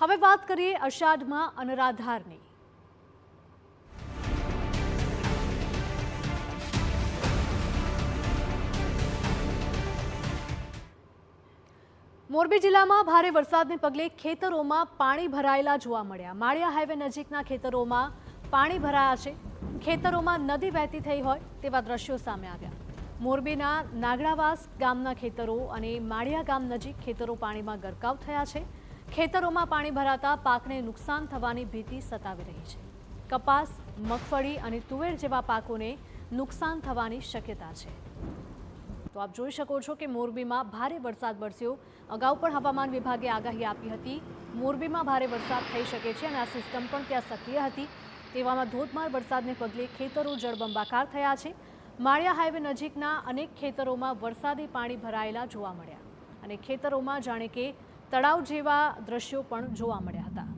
હવે વાત કરીએ અષાઢમાં અનરાધારની। મોરબી જિલ્લામાં ભારે વરસાદને પગલે ખેતરોમાં પાણી ભરાયેલા જોવા મળ્યા। માળિયા હાઈવે નજીકના ખેતરોમાં પાણી ભરાયા છે। ખેતરોમાં નદી વહેતી થઈ હોય તેવા દ્રશ્યો સામે આવ્યા। મોરબીના નાગડાવાસ ગામના ખેતરો અને માળિયા ગામ નજીક ખેતરો પાણીમાં ગરકાવ થયા છે। ખેતરોમાં પાણી ભરાતા પાકને નુકસાન થવાની ભીતિ સતાવી રહી છે। કપાસ, મગફળી અને તુવેર જેવા પાકોને નુકસાન થવાની શક્યતા છે। તો આપ જોઈ શકો છો કે મોરબીમાં ભારે વરસાદ વરસ્યો। અગાઉ પણ હવામાન વિભાગે આગાહી આપી હતી મોરબીમાં ભારે વરસાદ થઈ શકે છે અને આ સિસ્ટમ પણ ત્યાં સક્રિય હતી। તેવામાં ધોધમાર વરસાદને પગલે ખેતરો જળબંબાકાર થયા છે। માળિયા હાઈવે નજીકના અનેક ખેતરોમાં વરસાદી પાણી ભરાયેલા જોવા મળ્યા અને ખેતરોમાં જાણે કે તળાવ જેવા દ્રશ્યો પણ જોવા મળ્યા હતા।